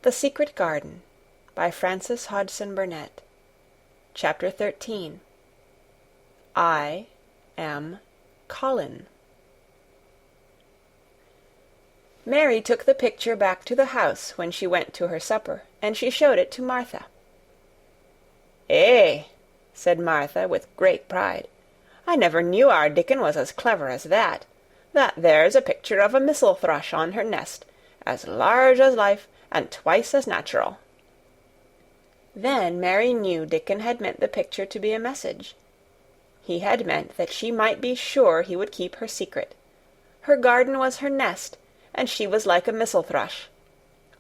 The Secret Garden by Frances Hodgson Burnett. Chapter 13. I am Colin. Mary took the picture back to the house when she went to her supper, and she showed it to Martha. "Eh," said Martha with great pride, "I never knew our Dickon was as clever as that. That there's a picture of a missel thrush on her nest, as large as life, and twice as natural." Then Mary knew Dickon had meant the picture to be a message. He had meant that she might be sure he would keep her secret. Her garden was her nest, and she was like a missel thrush.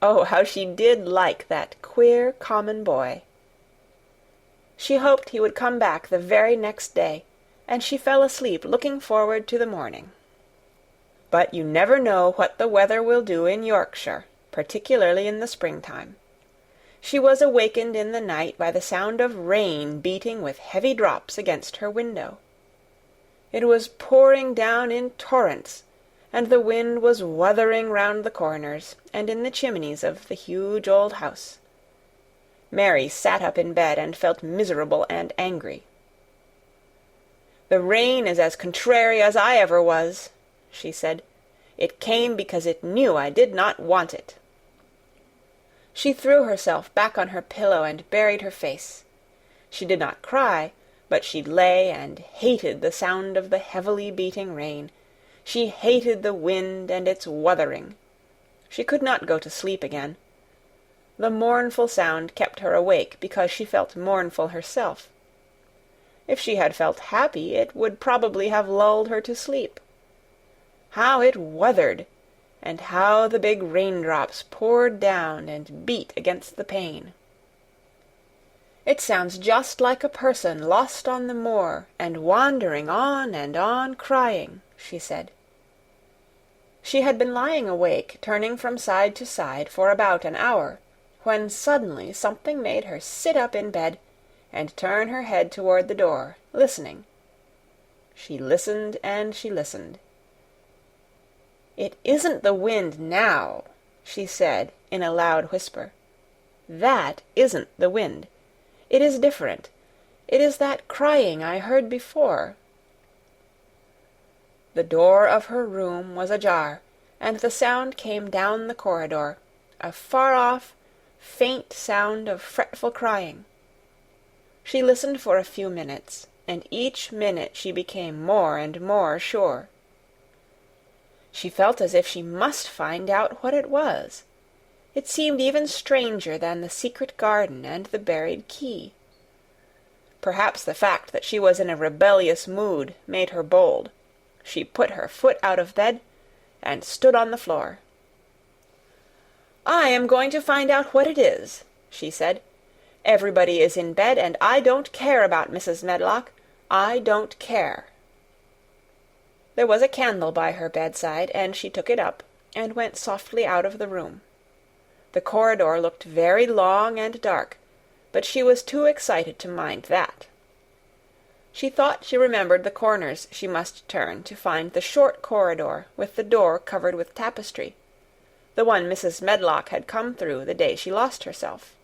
Oh, how she did like that queer, common boy! She hoped he would come back the very next day, and she fell asleep looking forward to the morning. But you never know what the weather will do in Yorkshire, particularly in the springtime. She was awakened in the night by the sound of rain beating with heavy drops against her window. It was pouring down in torrents, and the wind was wuthering round the corners and in the chimneys of the huge old house. Mary sat up in bed and felt miserable and angry. "The rain is as contrary as I ever was," she said. "It came because it knew I did not want it." She threw herself back on her pillow and buried her face. She did not cry, but she lay and hated the sound of the heavily beating rain. She hated the wind and its wuthering. She could not go to sleep again. The mournful sound kept her awake because she felt mournful herself. If she had felt happy, it would probably have lulled her to sleep. How it wuthered, and how the big raindrops poured down and beat against the pane. "It sounds just like a person lost on the moor and wandering on and on crying," she said. She had been lying awake, turning from side to side for about an hour, when suddenly something made her sit up in bed and turn her head toward the door, listening. She listened and she listened. "It isn't the wind now," she said in a loud whisper. "That isn't the wind. It is different. It is that crying I heard before." The door of her room was ajar, and the sound came down the corridor, a far-off, faint sound of fretful crying. She listened for a few minutes, and each minute she became more and more sure. She felt as if she must find out what it was. It seemed even stranger than the secret garden and the buried key. Perhaps the fact that she was in a rebellious mood made her bold. She put her foot out of bed and stood on the floor. "I am going to find out what it is," she said. "Everybody is in bed, and I don't care about Mrs. Medlock. I don't care." There was a candle by her bedside, and she took it up and went softly out of the room. The corridor looked very long and dark, but she was too excited to mind that. She thought she remembered the corners she must turn to find the short corridor with the door covered with tapestry, the one Mrs. Medlock had come through the day she lost herself.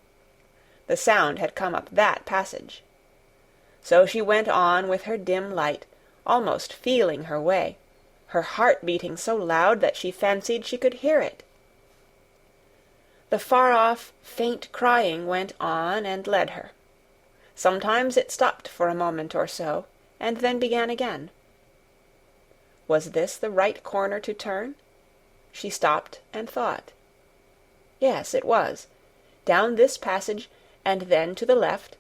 The sound had come up that passage. So she went on with her dim light, almost feeling her way, her heart beating so loud that she fancied she could hear it. The far-off, faint crying went on and led her. Sometimes it stopped for a moment or so, and then began again. Was this the right corner to turn? She stopped and thought. Yes, it was. Down this passage, and then to the left,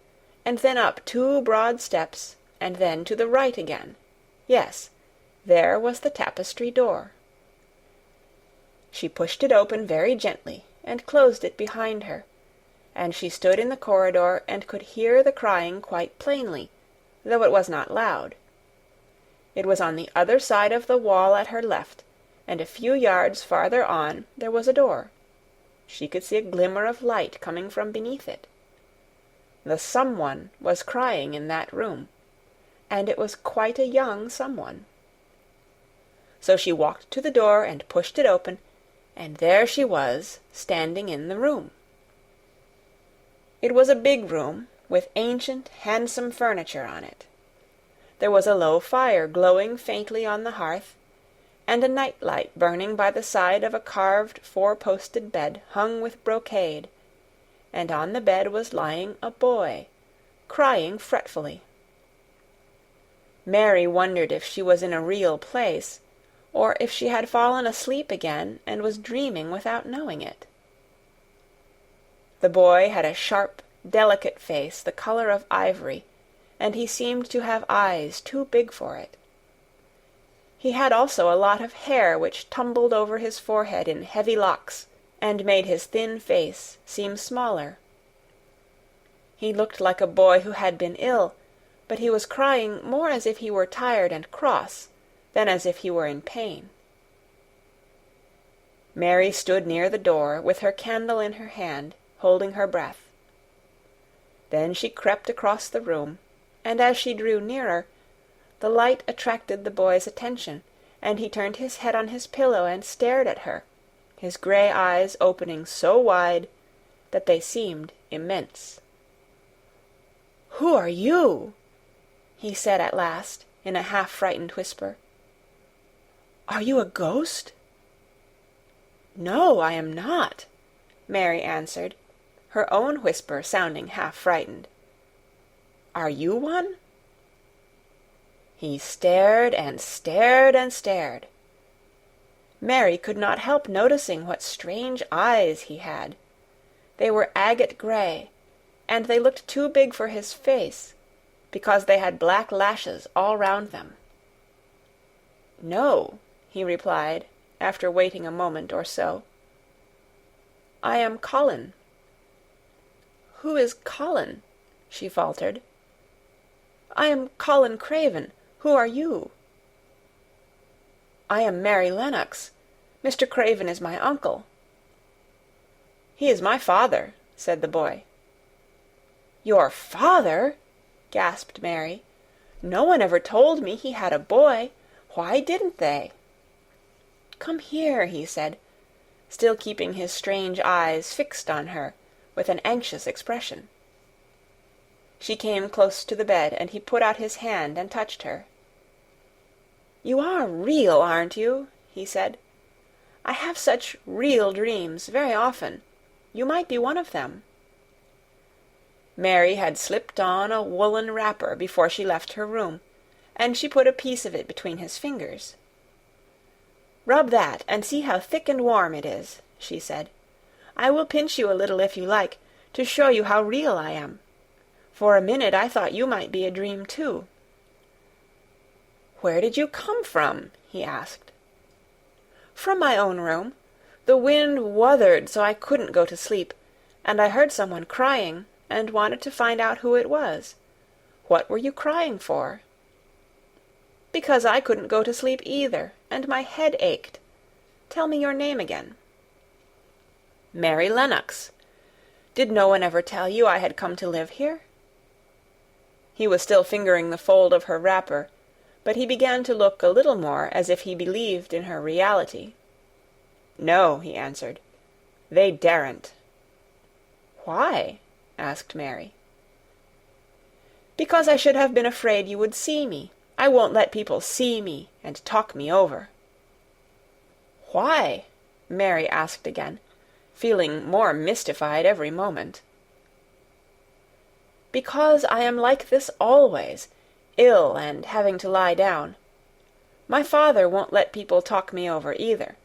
and then up 2 broad steps, and then to the right again. Yes, there was the tapestry door. She pushed it open very gently and closed it behind her, and she stood in the corridor and could hear the crying quite plainly, though it was not loud. It was on the other side of the wall at her left, and a few yards farther on there was a door. She could see a glimmer of light coming from beneath it. The someone was crying in that room, and it was quite a young someone. So she walked to the door and pushed it open, and there she was, standing in the room. It was a big room, with ancient, handsome furniture on it. There was a low fire glowing faintly on the hearth, and a night-light burning by the side of a carved four-posted bed hung with brocade, and on the bed was lying a boy, crying fretfully. Mary wondered if she was in a real place, or if she had fallen asleep again and was dreaming without knowing it. The boy had a sharp, delicate face the color of ivory, and he seemed to have eyes too big for it. He had also a lot of hair which tumbled over his forehead in heavy locks, and made his thin face seem smaller. He looked like a boy who had been ill, but he was crying more as if he were tired and cross than as if he were in pain. Mary stood near the door with her candle in her hand, holding her breath. Then she crept across the room, and as she drew nearer, the light attracted the boy's attention, and he turned his head on his pillow and stared at her, his gray eyes opening so wide that they seemed immense. "Who are you?" he said at last, in a half-frightened whisper. "Are you a ghost?" "No, I am not," Mary answered, her own whisper sounding half-frightened. "Are you one?" He stared and stared and stared. Mary could not help noticing what strange eyes he had. They were agate gray, and they looked too big for his face, because they had black lashes all round them. "No," he replied, after waiting a moment or so. "I am Colin." "Who is Colin?" she faltered. "I am Colin Craven. Who are you?" "I am Mary Lennox. Mr. Craven is my uncle." "He is my father," said the boy. "Your father?" gasped Mary. "No one ever told me he had a boy. Why didn't they?" "Come here," he said, still keeping his strange eyes fixed on her with an anxious expression. She came close to the bed, and he put out his hand and touched her. "You are real, aren't you?" he said. "I have such real dreams very often. You might be one of them." Mary had slipped on a woolen wrapper before she left her room, and she put a piece of it between his fingers. "Rub that, and see how thick and warm it is," she said. "I will pinch you a little if you like, to show you how real I am. For a minute I thought you might be a dream too." "Where did you come from?" he asked. "From my own room. The wind wuthered so I couldn't go to sleep, and I heard someone crying, and wanted to find out who it was. What were you crying for?" "Because I couldn't go to sleep either, and my head ached. Tell me your name again." "Mary Lennox. Did no one ever tell you I had come to live here?" He was still fingering the fold of her wrapper, but he began to look a little more as if he believed in her reality. "No," he answered. "They daren't." "Why?" asked Mary. "Because I should have been afraid you would see me. I won't let people see me and talk me over." "Why?" Mary asked again, feeling more mystified every moment. "Because I am like this always, ill and having to lie down. My father won't let people talk me over either.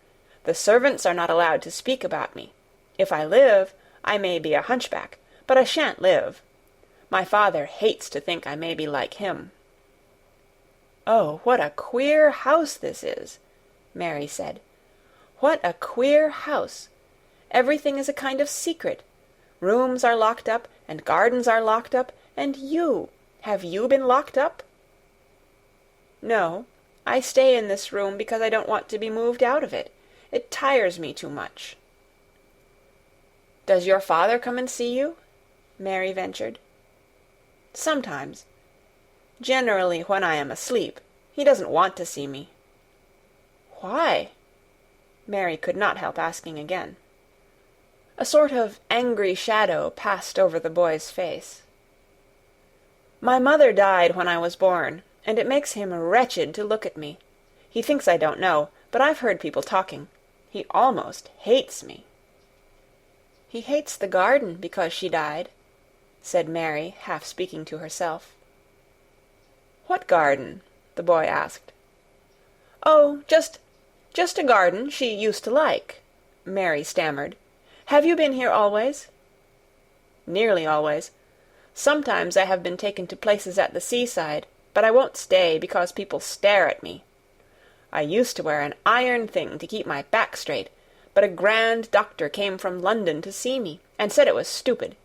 The servants are not allowed to speak about me. If I live, I may be a hunchback, but I shan't live. My father hates to think I may be like him." "Oh, what a queer house this is," Mary said. "What a queer house. Everything is a kind of secret. Rooms are locked up, and gardens are locked up, and have you been locked up?" "No, I stay in this room because I don't want to be moved out of it. It tires me too much." "Does your father come and see you?" Mary ventured. "Sometimes. Generally when I am asleep. He doesn't want to see me." "Why?" Mary could not help asking again. A sort of angry shadow passed over the boy's face. "My mother died when I was born, and it makes him wretched to look at me. He thinks I don't know, but I've heard people talking. He almost hates me." "He hates the garden because she died," said Mary, half speaking to herself. "What garden?" the boy asked. "Oh, just a garden she used to like," Mary stammered. "Have you been here always?" "Nearly always. Sometimes I have been taken to places at the seaside, but I won't stay because people stare at me. I used to wear an iron thing to keep my back straight, but a grand doctor came from London to see me, and said it was stupid.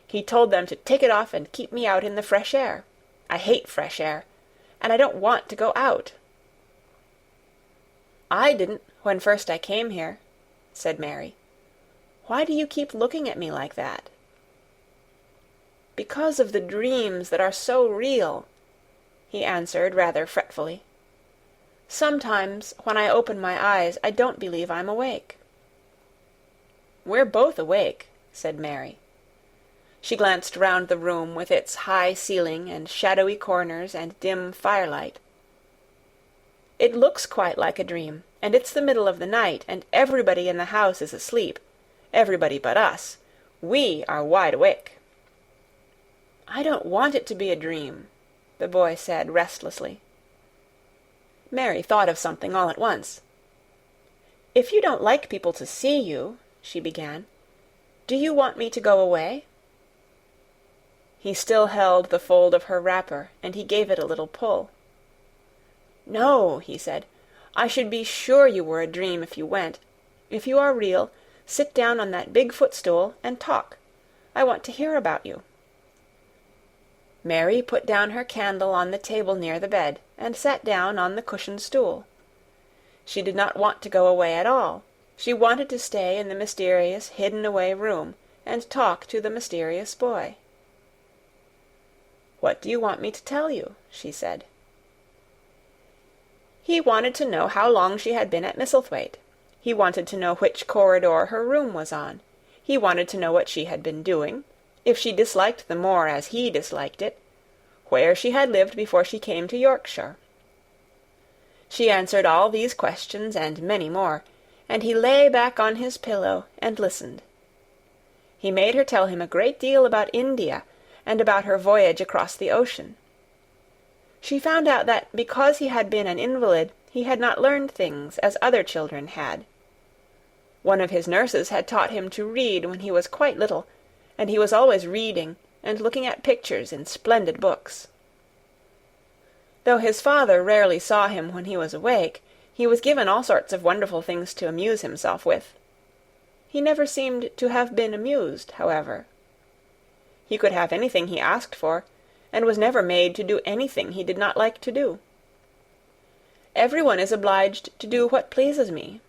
He told them to take it off and keep me out in the fresh air. I hate fresh air, and I don't want to go out." "I didn't when first I came here," said Mary. "Why do you keep looking at me like that?" "Because of the dreams that are so real," he answered rather fretfully. "Sometimes, when I open my eyes, I don't believe I'm awake." "We're both awake," said Mary. She glanced round the room with its high ceiling and shadowy corners and dim firelight. "It looks quite like a dream, and it's the middle of the night, and everybody in the house is asleep. Everybody but us. We are wide awake." "I don't want it to be a dream," the boy said restlessly. Mary thought of something all at once. "If you don't like people to see you," she began, "do you want me to go away?" He still held the fold of her wrapper, and he gave it a little pull. "No," he said. "I should be sure you were a dream if you went. If you are real, sit down on that big footstool and talk. I want to hear about you." Mary put down her candle on the table near the bed, and sat down on the cushioned stool. She did not want to go away at all. She wanted to stay in the mysterious hidden-away room, and talk to the mysterious boy. "What do you want me to tell you?" she said. He wanted to know how long she had been at Misselthwaite. He wanted to know which corridor her room was on. He wanted to know what she had been doing, if she disliked the moor as he disliked it, where she had lived before she came to Yorkshire. She answered all these questions and many more, and he lay back on his pillow and listened. He made her tell him a great deal about India, and about her voyage across the ocean. She found out that because he had been an invalid, he had not learned things as other children had. One of his nurses had taught him to read when he was quite little, and he was always reading and looking at pictures in splendid books. Though his father rarely saw him when he was awake, he was given all sorts of wonderful things to amuse himself with. He never seemed to have been amused, however. He could have anything he asked for, and was never made to do anything he did not like to do. "Everyone is obliged to do what pleases me,"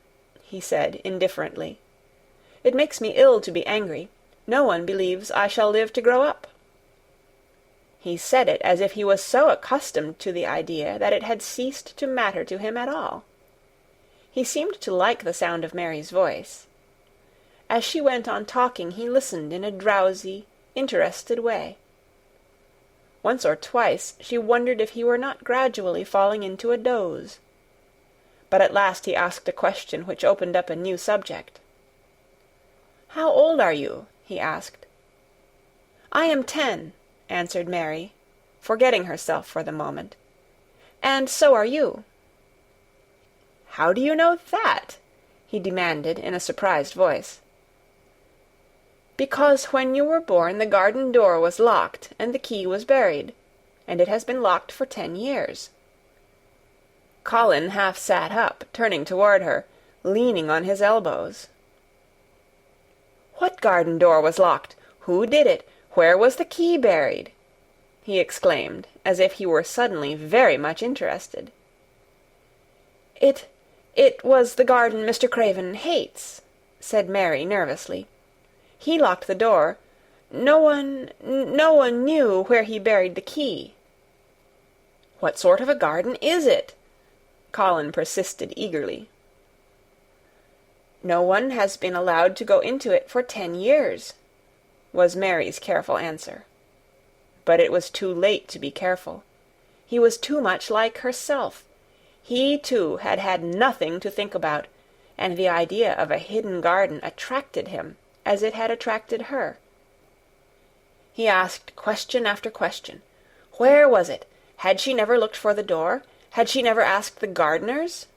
he said indifferently. "It makes me ill to be angry. No one believes I shall live to grow up." He said it as if he was so accustomed to the idea that it had ceased to matter to him at all. He seemed to like the sound of Mary's voice. As she went on talking, he listened in a drowsy, interested way. Once or twice she wondered if he were not gradually falling into a doze. But at last he asked a question which opened up a new subject. "How old are you?" he asked. "I am 10, answered Mary, forgetting herself for the moment. "And so are you." "How do you know that?" he demanded in a surprised voice. "Because when you were born the garden door was locked and the key was buried, and it has been locked for 10 years. Colin half sat up, turning toward her, leaning on his elbows. "What garden door was locked? Who did it? Where was the key buried?" he exclaimed, as if he were suddenly very much interested. It was the garden Mr. Craven hates," said Mary nervously. "He locked the door. No one knew where he buried the key." "What sort of a garden is it?" Colin persisted eagerly. No one has been allowed to go into it for 10 years, was Mary's careful answer. But it was too late to be careful. He was too much like herself. He, too, had had nothing to think about, and the idea of a hidden garden attracted him as it had attracted her. He asked question after question. Where was it? Had she never looked for the door? Had she never asked the gardeners?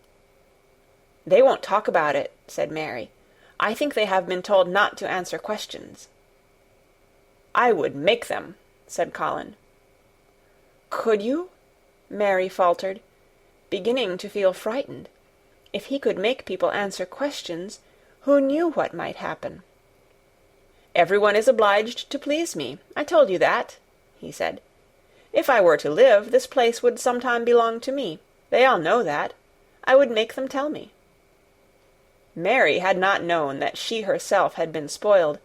"They won't talk about it," said Mary. "I think they have been told not to answer questions." "I would make them," said Colin. "Could you?" Mary faltered, beginning to feel frightened. If he could make people answer questions, who knew what might happen? "Everyone is obliged to please me. I told you that," he said. "If I were to live, this place would sometime belong to me. They all know that. I would make them tell me." Mary had not known that she herself had been spoiled,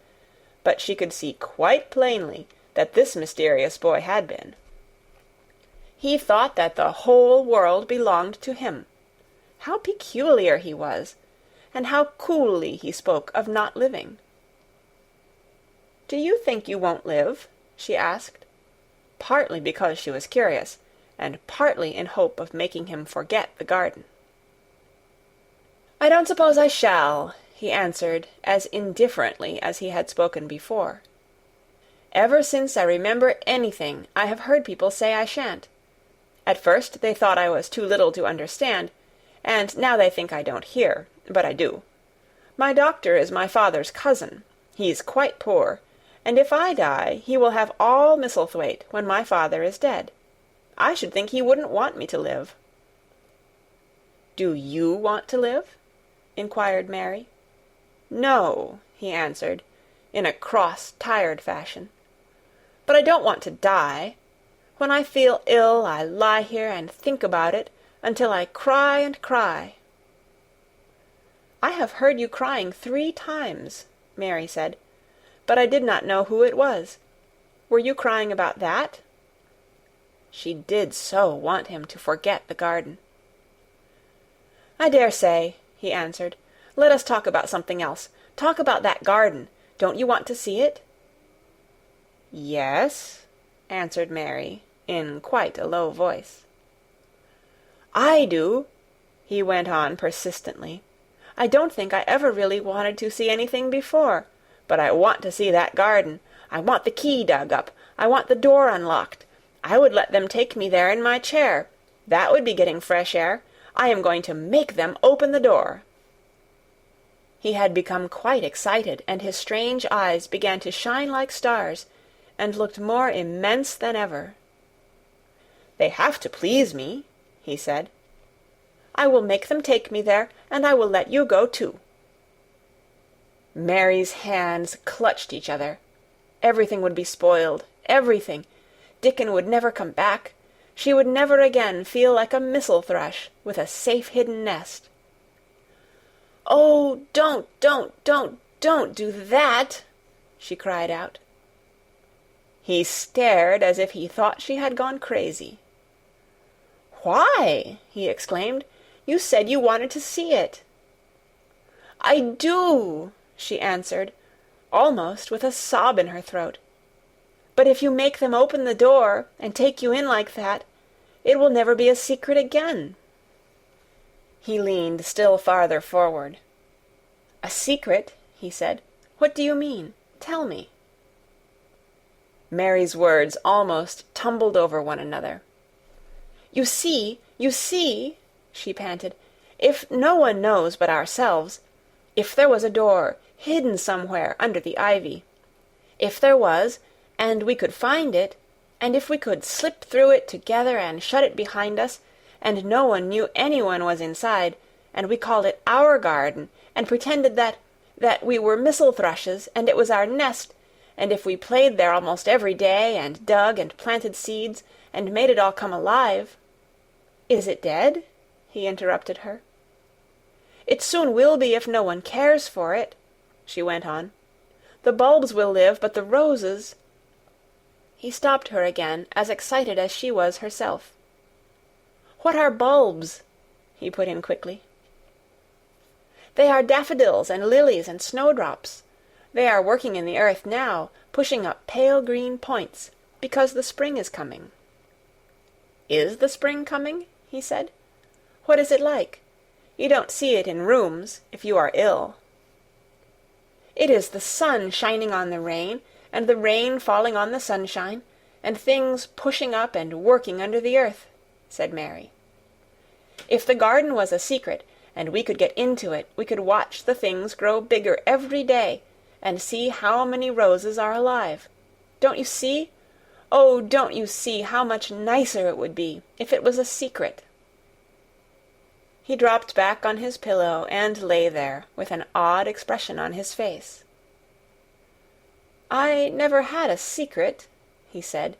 but she could see quite plainly that this mysterious boy had been. He thought that the whole world belonged to him. How peculiar he was, and how coolly he spoke of not living. "Do you think you won't live?" she asked, partly because she was curious, and partly in hope of making him forget the garden. "I don't suppose I shall," he answered as indifferently as he had spoken before. "Ever since I remember anything, I have heard people say I shan't. At first they thought I was too little to understand, and now they think I don't hear, but I do. My doctor is my father's cousin. He's quite poor, and if I die, he will have all Misselthwaite when my father is dead. I should think he wouldn't want me to live." "Do you want to live?" inquired Mary. "No," he answered, in a cross, tired fashion. "But I don't want to die. When I feel ill, I lie here and think about it until I cry and cry." "I have heard you crying 3 times," Mary said, "but I did not know who it was. Were you crying about that?" She did so want him to forget the garden. "I dare say," he answered. "Let us talk about something else. Talk about that garden. Don't you want to see it?" "Yes," answered Mary, in quite a low voice. "I do," he went on persistently. "I don't think I ever really wanted to see anything before, but I want to see that garden. I want the key dug up. I want the door unlocked. I would let them take me there in my chair. That would be getting fresh air. I am going to make them open the door." He had become quite excited, and his strange eyes began to shine like stars, and looked more immense than ever. "They have to please me," he said. "I will make them take me there, and I will let you go too." Mary's hands clutched each other. Everything would be spoiled, everything. Dickon would never come back. She would never again feel like a missel thrush with a safe-hidden nest. "Oh, don't do that!" she cried out. He stared as if he thought she had gone crazy. "Why?" he exclaimed. "You said you wanted to see it." "I do," she answered, almost with a sob in her throat. "But if you make them open the door and take you in like that, it will never be a secret again." He leaned still farther forward. "A secret?" he said. "What do you mean? Tell me." Mary's words almost tumbled over one another. You see, she panted. "If no one knows but ourselves, if there was a door hidden somewhere under the ivy, if there was, and we could find it, and if we could slip through it together and shut it behind us, and no one knew anyone was inside, and we called it our garden, and pretended that we were missel thrushes, and it was our nest, and if we played there almost every day, and dug and planted seeds, and made it all come alive—" "Is it dead?" he interrupted her. "It soon will be if no one cares for it," she went on. "The bulbs will live, but the roses—" He stopped her again, as excited as she was herself. "What are bulbs?" he put in quickly. They are daffodils and lilies and snowdrops. They are working in the earth now, pushing up pale green points, because the spring is coming." "Is the spring coming?" he said. "What is it like? You don't see it in rooms, if you are ill." "It is the sun shining on the rain, and the rain falling on the sunshine, and things pushing up and working under the earth," said Mary. "If the garden was a secret, and we could get into it, we could watch the things grow bigger every day, and see how many roses are alive. Don't you see? Oh, don't you see how much nicer it would be if it was a secret?" He dropped back on his pillow and lay there with an odd expression on his face. "I never had a secret," he said,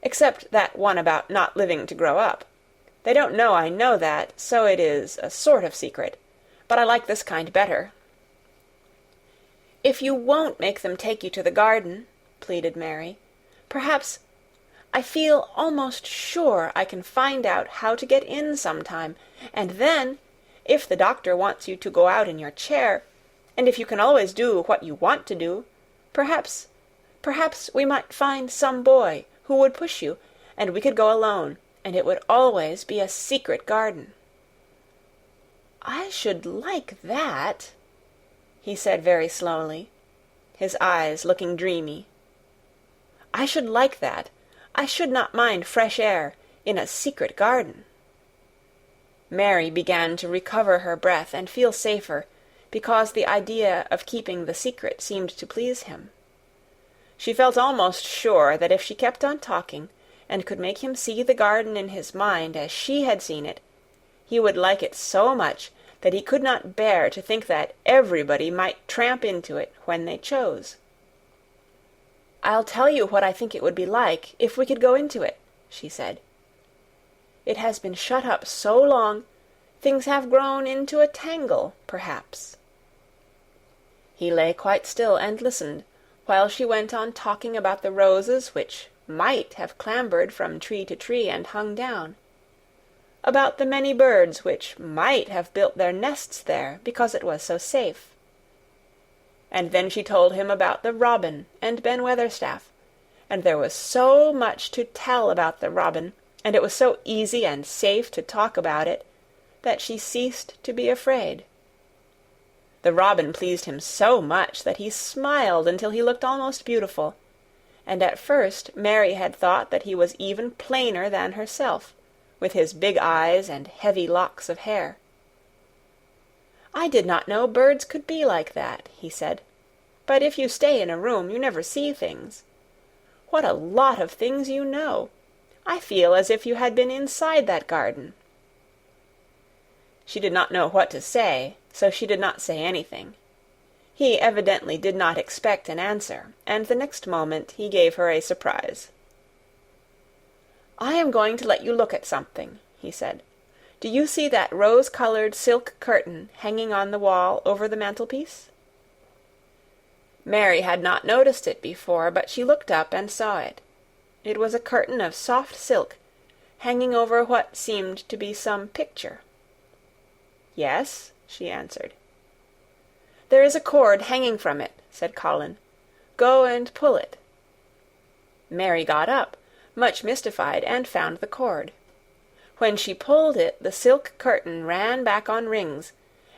"except that one about not living to grow up. They don't know I know that, so it is a sort of secret, but I like this kind better." "If you won't make them take you to the garden," pleaded Mary, "perhaps, I feel almost sure I can find out how to get in sometime, and then, if the doctor wants you to go out in your chair, and if you can always do what you want to do, perhaps we might find some boy who would push you, and we could go alone, and it would always be a secret garden." "I should like that," he said very slowly, his eyes looking dreamy. "I should like that. I should not mind fresh air in a secret garden." Mary began to recover her breath and feel safer, because the idea of keeping the secret seemed to please him. She felt almost sure that if she kept on talking, and could make him see the garden in his mind as she had seen it, he would like it so much that he could not bear to think that everybody might tramp into it when they chose. "I'll tell you what I think it would be like if we could go into it," she said. "It has been shut up so long, things have grown into a tangle, perhaps." He lay quite still and listened, while she went on talking about the roses which might have clambered from tree to tree and hung down, about the many birds which might have built their nests there because it was so safe. And then she told him about the robin and Ben Weatherstaff, and there was so much to tell about the robin, and it was so easy and safe to talk about it, that she ceased to be afraid. The robin pleased him so much that he smiled until he looked almost beautiful, and at first Mary had thought that he was even plainer than herself, with his big eyes and heavy locks of hair. "I did not know birds could be like that," he said. "But if you stay in a room, you never see things. What a lot of things you know! I feel as if you had been inside that garden." She did not know what to say, so she did not say anything. He evidently did not expect an answer, and the next moment he gave her a surprise. "I am going to let you look at something," he said. "Do you see that rose-colored silk curtain hanging on the wall over the mantelpiece?" Mary had not noticed it before, but she looked up and saw it. It was a curtain of soft silk, hanging over what seemed to be some picture. "Yes," she answered. "There is a cord hanging from it," said Colin. "Go and pull it." Mary got up, much mystified, and found the cord. When she pulled it, the silk curtain ran back on rings,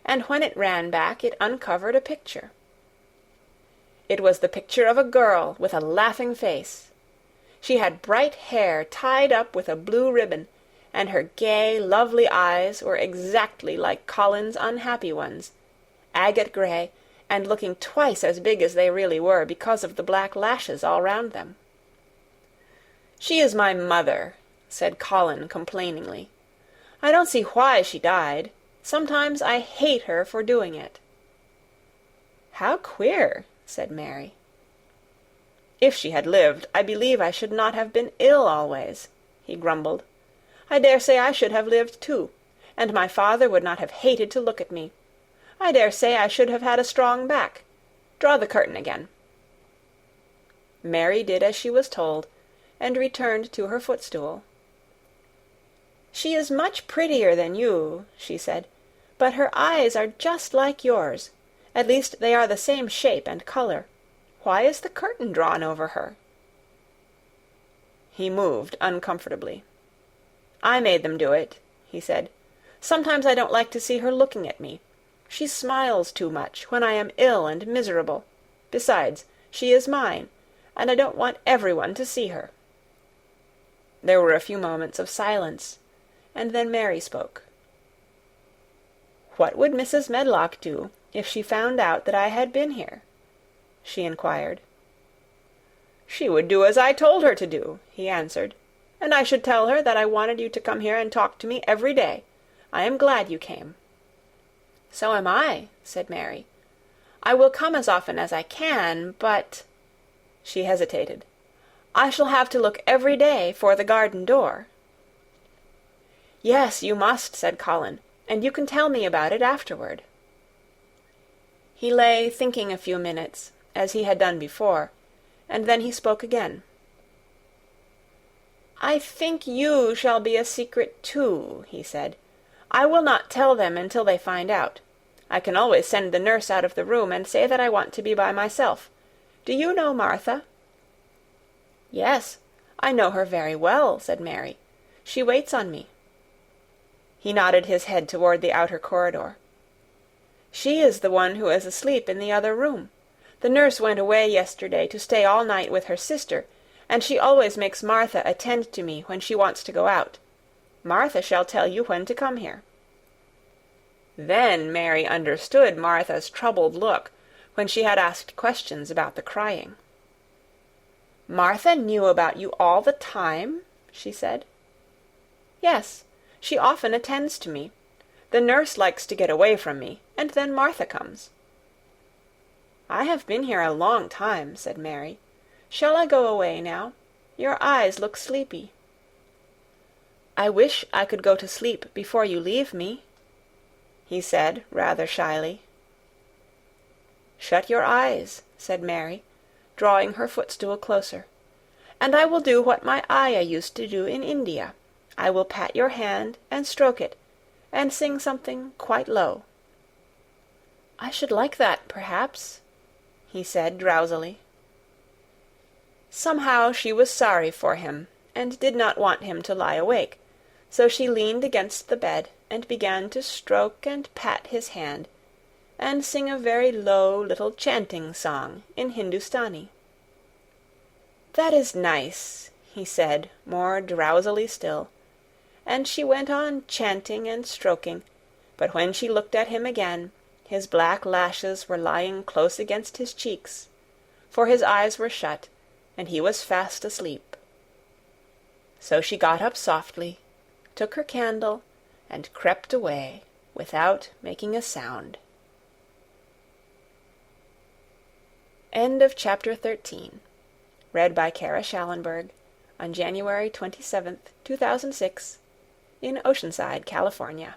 and when it ran back it uncovered a picture. It was the picture of a girl with a laughing face. She had bright hair tied up with a blue ribbon, and her gay, lovely eyes were exactly like Colin's unhappy ones, agate gray, and looking twice as big as they really were because of the black lashes all round them. "She is my mother," said Colin complainingly. "I don't see why she died. Sometimes I hate her for doing it." "How queer," said Mary. "If she had lived, I believe I should not have been ill always," he grumbled. "I dare say I should have lived too, and my father would not have hated to look at me. I dare say I should have had a strong back. Draw the curtain again." Mary did as she was told, and returned to her footstool. "She is much prettier than you," she said, But her eyes are just like yours. At least they are the same shape and color. Why is the curtain drawn over her?" He moved uncomfortably. "I made them do it," he said. "Sometimes I don't like to see her looking at me. She smiles too much when I am ill and miserable. Besides, she is mine, and I don't want everyone to see her." There were a few moments of silence, and then Mary spoke. "What would Mrs. Medlock do if she found out that I had been here?" she inquired. "She would do as I told her to do," he answered. "And I should tell her that I wanted you to come here and talk to me every day. I am glad you came." "So am I," said Mary. "I will come as often as I can, but—" She hesitated. "I shall have to look every day for the garden door." "Yes, you must," said Colin, "and you can tell me about it afterward." He lay thinking a few minutes, as he had done before, and then he spoke again. "I think you shall be a secret too," he said. "I will not tell them until they find out. I can always send the nurse out of the room and say that I want to be by myself. Do you know Martha?" "Yes, I know her very well," said Mary. "She waits on me." He nodded his head toward the outer corridor. "She is the one who is asleep in the other room. The nurse went away yesterday to stay all night with her sister, and she always makes Martha attend to me when she wants to go out. Martha shall tell you when to come here." Then Mary understood Martha's troubled look when she had asked questions about the crying. "Martha knew about you all the time?" she said. "Yes, she often attends to me. The nurse likes to get away from me, and then Martha comes." "I have been here a long time," said Mary. "Shall I go away now? Your eyes look sleepy." "I wish I could go to sleep before you leave me," he said, rather shyly. "Shut your eyes," said Mary, drawing her footstool closer, "and I will do what my ayah used to do in India. I will pat your hand and stroke it, and sing something quite low." "I should like that, perhaps," he said drowsily. Somehow she was sorry for him, and did not want him to lie awake, so she leaned against the bed and began to stroke and pat his hand, and sing a very low little chanting song in Hindustani. "That is nice," he said, more drowsily still, and she went on chanting and stroking, but when she looked at him again, his black lashes were lying close against his cheeks, for his eyes were shut, and he was fast asleep. So she got up softly, took her candle, and crept away without making a sound. End of Chapter 13. Read by Kara Shallenberg on January 27th, 2006, in Oceanside, California.